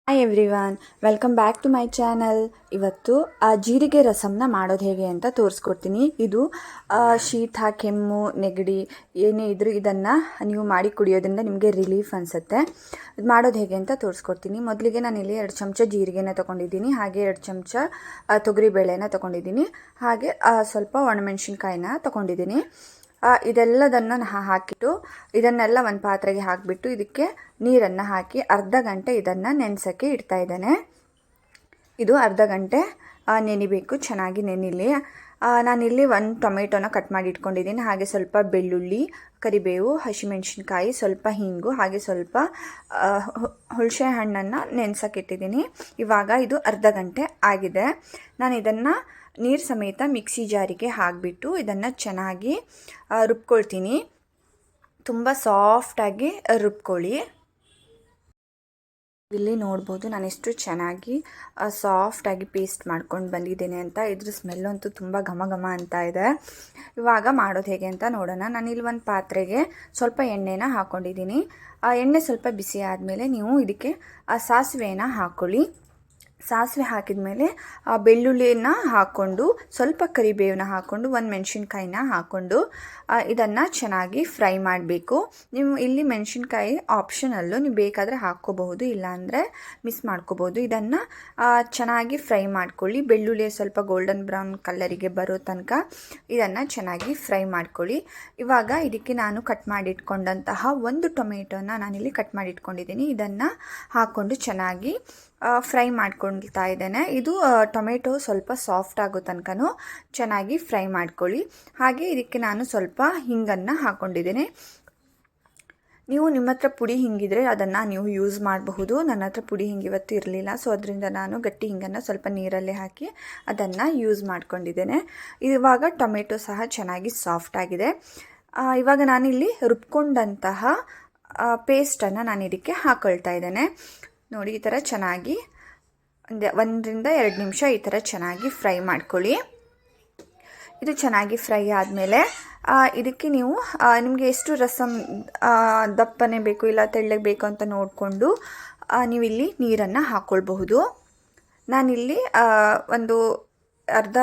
Hi everyone, welcome back to my channel. ಇವತ್ತು ಜೀರಿಗೆ ರಸಮ್ನ ಮಾಡೋದು ಹೇಗೆ ಅಂತ ತೋರಿಸ್ಕೊಡ್ತೀನಿ. ಇದು ಶೀತ, ಕೆಮ್ಮು, ನೆಗಡಿ ಏನೇ ಇದ್ದರೂ ಇದನ್ನು ನೀವು ಮಾಡಿ ಕುಡಿಯೋದ್ರಿಂದ ನಿಮಗೆ ರಿಲೀಫ್ ಅನಿಸುತ್ತೆ. ಇದು ಮಾಡೋದು ಹೇಗೆ ಅಂತ ತೋರಿಸ್ಕೊಡ್ತೀನಿ. ಮೊದಲಿಗೆ ನಾನಿಲ್ಲಿ 2 ಚಮಚ ಜೀರಿಗೆನ ತೊಗೊಂಡಿದ್ದೀನಿ, ಹಾಗೆ 2 ಚಮಚ ತೊಗರಿಬೇಳೆನ ತೊಗೊಂಡಿದ್ದೀನಿ, ಹಾಗೆ ಸ್ವಲ್ಪ ಒಣಮೆಣಸಿನ್ಕಾಯಿನ ತೊಗೊಂಡಿದ್ದೀನಿ. ಇದೆಲ್ಲದನ್ನು ಹಾಕಿಟ್ಟು ಇದನ್ನೆಲ್ಲ ಒಂದು ಪಾತ್ರೆಗೆ ಹಾಕಿಬಿಟ್ಟು ಇದಕ್ಕೆ ನೀರನ್ನು ಹಾಕಿ ಅರ್ಧ ಗಂಟೆ ಇದನ್ನು ನೆನೆಸೋಕ್ಕೆ ಇಡ್ತಾ ಇದ್ದೇನೆ. ಇದು ಅರ್ಧ ಗಂಟೆ ನೆನಿಬೇಕು, ಚೆನ್ನಾಗಿ ನೆನಿಲಿ. ನಾನಿಲ್ಲಿ 1 ಟೊಮೆಟೊನ ಕಟ್ ಮಾಡಿ ಇಟ್ಕೊಂಡಿದ್ದೀನಿ, ಹಾಗೆ ಸ್ವಲ್ಪ ಬೆಳ್ಳುಳ್ಳಿ, ಕರಿಬೇವು, ಹಸಿಮೆಣಸಿನ್ಕಾಯಿ, ಸ್ವಲ್ಪ ಹಿಂಗು, ಹಾಗೆ ಸ್ವಲ್ಪ ಹುಣಸೆ ಹಣ್ಣನ್ನು ನೆನೆಸೋಕೆ ಇಟ್ಟಿದ್ದೀನಿ. ಇವಾಗ ಇದು ಅರ್ಧ ಗಂಟೆ ಆಗಿದೆ. ನಾನು ಇದನ್ನು ನೀರು ಸಮೇತ ಮಿಕ್ಸಿ ಜಾರಿಗೆ ಹಾಕಿಬಿಟ್ಟು ಇದನ್ನು ಚೆನ್ನಾಗಿ ರುಬ್ಕೊಳ್ತೀನಿ. ತುಂಬ ಸಾಫ್ಟಾಗಿ ರುಬ್ಕೊಳ್ಳಿ. ಇಲ್ಲಿ ನೋಡ್ಬೋದು ನಾನು ಎಷ್ಟು ಚೆನ್ನಾಗಿ ಸಾಫ್ಟಾಗಿ ಪೇಸ್ಟ್ ಮಾಡ್ಕೊಂಡು ಬಂದಿದ್ದೇನೆ ಅಂತ. ಇದ್ರ ಸ್ಮೆಲ್ಲಂತೂ ತುಂಬ ಘಮ ಘಮ ಅಂತ ಇದೆ. ಇವಾಗ ಮಾಡೋದು ಹೇಗೆ ಅಂತ ನೋಡೋಣ. ನಾನಿಲ್ಲಿ ಒಂದು ಪಾತ್ರೆಗೆ ಸ್ವಲ್ಪ ಎಣ್ಣೆನ ಹಾಕ್ಕೊಂಡಿದ್ದೀನಿ. ಎಣ್ಣೆ ಸ್ವಲ್ಪ ಬಿಸಿ ಆದಮೇಲೆ ನೀವು ಇದಕ್ಕೆ ಸಾಸಿವೆನ ಹಾಕ್ಕೊಳ್ಳಿ. ಸಾಸಿವೆ ಹಾಕಿದ ಮೇಲೆ ಬೆಳ್ಳುಳ್ಳಿನ ಹಾಕ್ಕೊಂಡು, ಸ್ವಲ್ಪ ಕರಿಬೇವನ್ನ ಹಾಕ್ಕೊಂಡು, 1 ಮೆಣಸಿನ್ಕಾಯಿನ ಹಾಕ್ಕೊಂಡು ಇದನ್ನು ಚೆನ್ನಾಗಿ ಫ್ರೈ ಮಾಡಬೇಕು. ನೀವು ಇಲ್ಲಿ ಮೆಣಸಿನ್ಕಾಯಿ ಆಪ್ಷನಲ್ಲು, ನೀವು ಬೇಕಾದರೆ ಹಾಕ್ಕೋಬಹುದು, ಇಲ್ಲಾಂದರೆ ಮಿಸ್ ಮಾಡ್ಕೋಬೋದು. ಇದನ್ನು ಚೆನ್ನಾಗಿ ಫ್ರೈ ಮಾಡ್ಕೊಳ್ಳಿ. ಬೆಳ್ಳುಳ್ಳಿ ಸ್ವಲ್ಪ ಗೋಲ್ಡನ್ ಬ್ರೌನ್ ಕಲರಿಗೆ ಬರೋ ತನಕ ಇದನ್ನು ಚೆನ್ನಾಗಿ ಫ್ರೈ ಮಾಡ್ಕೊಳ್ಳಿ. ಇವಾಗ ಇದಕ್ಕೆ ನಾನು ಕಟ್ ಮಾಡಿಟ್ಕೊಂಡಂತಹ 1 ಟೊಮೆಟೊನ ನಾನಿಲ್ಲಿ ಕಟ್ ಮಾಡಿಟ್ಕೊಂಡಿದ್ದೀನಿ. ಇದನ್ನು ಹಾಕ್ಕೊಂಡು ಚೆನ್ನಾಗಿ ಫ್ರೈ ಮಾಡ್ಕೊಳ್ತಾ ಇದ್ದೇನೆ. ಇದು ಟೊಮೆಟೊ ಸ್ವಲ್ಪ ಸಾಫ್ಟ್ ಆಗೋ ತನಕನೂ ಚೆನ್ನಾಗಿ ಫ್ರೈ ಮಾಡ್ಕೊಳ್ಳಿ. ಹಾಗೆ ಇದಕ್ಕೆ ನಾನು ಸ್ವಲ್ಪ ಹಿಂಗನ್ನು ಹಾಕ್ಕೊಂಡಿದ್ದೇನೆ. ನೀವು ನಿಮ್ಮ ಹತ್ರ ಪುಡಿ ಹಿಂಗಿದ್ರೆ ಅದನ್ನು ನೀವು ಯೂಸ್ ಮಾಡಬಹುದು. ನನ್ನ ಹತ್ರ ಪುಡಿ ಹಿಂಗೆ ಇವತ್ತು ಇರಲಿಲ್ಲ, ಸೊ ಅದರಿಂದ ನಾನು ಗಟ್ಟಿ ಹಿಂಗನ್ನು ಸ್ವಲ್ಪ ನೀರಲ್ಲಿ ಹಾಕಿ ಅದನ್ನು ಯೂಸ್ ಮಾಡ್ಕೊಂಡಿದ್ದೇನೆ. ಇವಾಗ ಟೊಮೆಟೊ ಸಹ ಚೆನ್ನಾಗಿ ಸಾಫ್ಟ್ ಆಗಿದೆ. ಇವಾಗ ನಾನಿಲ್ಲಿ ರುಬ್ಕೊಂಡಂತಹ ಪೇಸ್ಟನ್ನು ನಾನು ಇದಕ್ಕೆ ಹಾಕ್ಕೊಳ್ತಾ ಇದ್ದೇನೆ. ನೋಡಿ, ಈ ಥರ ಚೆನ್ನಾಗಿ 1 ರಿಂದ 2 ನಿಮಿಷ ಈ ಥರ ಚೆನ್ನಾಗಿ ಫ್ರೈ ಮಾಡ್ಕೊಳ್ಳಿ. ಇದು ಚೆನ್ನಾಗಿ ಫ್ರೈ ಆದಮೇಲೆ ಇದಕ್ಕೆ ನೀವು ನಿಮಗೆ ಎಷ್ಟು ರಸಮ್ ದಪ್ಪನೆ ಬೇಕು ಇಲ್ಲ ತೆಳ್ಳಗೆ ಬೇಕು ಅಂತ ನೋಡಿಕೊಂಡು ನೀವಿಲ್ಲಿ ನೀರನ್ನು ಹಾಕ್ಕೊಳ್ಬಹುದು. ನಾನಿಲ್ಲಿ ಒಂದು ಅರ್ಧ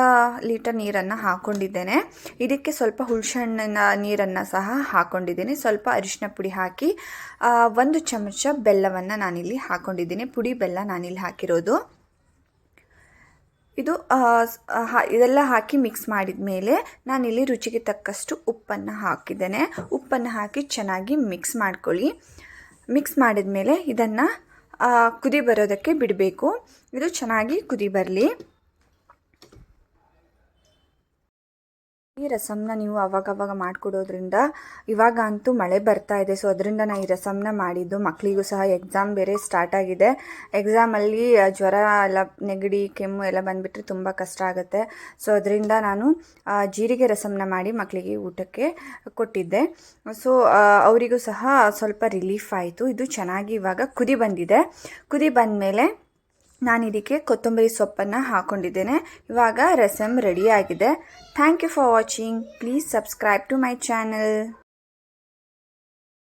ಲೀಟರ್ ನೀರನ್ನು ಹಾಕ್ಕೊಂಡಿದ್ದೇನೆ. ಇದಕ್ಕೆ ಸ್ವಲ್ಪ ಹುಣಸೆಹಣ್ಣಿನ ನೀರನ್ನು ಸಹ ಹಾಕ್ಕೊಂಡಿದ್ದೀನಿ. ಸ್ವಲ್ಪ ಅರಿಶಿನ ಪುಡಿ ಹಾಕಿ 1 ಚಮಚ ಬೆಲ್ಲವನ್ನು ನಾನಿಲ್ಲಿ ಹಾಕ್ಕೊಂಡಿದ್ದೀನಿ. ಪುಡಿ ಬೆಲ್ಲ ನಾನಿಲ್ಲಿ ಹಾಕಿರೋದು. ಇದೆಲ್ಲ ಹಾಕಿ ಮಿಕ್ಸ್ ಮಾಡಿದ ಮೇಲೆ ನಾನಿಲ್ಲಿ ರುಚಿಗೆ ತಕ್ಕಷ್ಟು ಉಪ್ಪನ್ನು ಹಾಕಿದ್ದೇನೆ. ಉಪ್ಪನ್ನು ಹಾಕಿ ಚೆನ್ನಾಗಿ ಮಿಕ್ಸ್ ಮಾಡ್ಕೊಳ್ಳಿ. ಮಿಕ್ಸ್ ಮಾಡಿದ ಮೇಲೆ ಇದನ್ನು ಕುದಿ ಬರೋದಕ್ಕೆ ಬಿಡಬೇಕು. ಇದು ಚೆನ್ನಾಗಿ ಕುದಿ ಬರಲಿ. ಈ ರಸಮ್ನ ನೀವು ಅವಾಗವಾಗ ಮಾಡಿಕೊಡೋದ್ರಿಂದ, ಇವಾಗ ಅಂತೂ ಮಳೆ ಬರ್ತಾ ಇದೆ, ಸೊ ಅದರಿಂದ ನಾನು ಈ ರಸಮ್ನ ಮಾಡಿದ್ದು. ಮಕ್ಕಳಿಗೂ ಸಹ ಎಕ್ಸಾಮ್ ಬೇರೆ ಸ್ಟಾರ್ಟ್ ಆಗಿದೆ. ಎಕ್ಸಾಮಲ್ಲಿ ಜ್ವರ ಎಲ್ಲ, ನೆಗಡಿ, ಕೆಮ್ಮು ಎಲ್ಲ ಬಂದುಬಿಟ್ರೆ ತುಂಬ ಕಷ್ಟ ಆಗುತ್ತೆ. ಸೊ ಅದರಿಂದ ನಾನು ಜೀರಿಗೆ ರಸಮ್ನ ಮಾಡಿ ಮಕ್ಕಳಿಗೆ ಊಟಕ್ಕೆ ಕೊಟ್ಟಿದ್ದೆ. ಸೊ ಅವರಿಗೂ ಸಹ ಸ್ವಲ್ಪ ರಿಲೀಫ್ ಆಯಿತು. ಇದು ಚೆನ್ನಾಗಿ ಇವಾಗ ಕುದಿ ಬಂದಿದೆ. ಕುದಿ ಬಂದಮೇಲೆ ನಾನು ಇದಕ್ಕೆ ಕೊತ್ತಂಬರಿ ಸೊಪ್ಪನ್ನು ಹಾಕ್ಕೊಂಡಿದ್ದೇನೆ. ಇವಾಗ ರಸಮ್ ರೆಡಿ ಆಗಿದೆ. Thank you for watching. Please subscribe to my channel.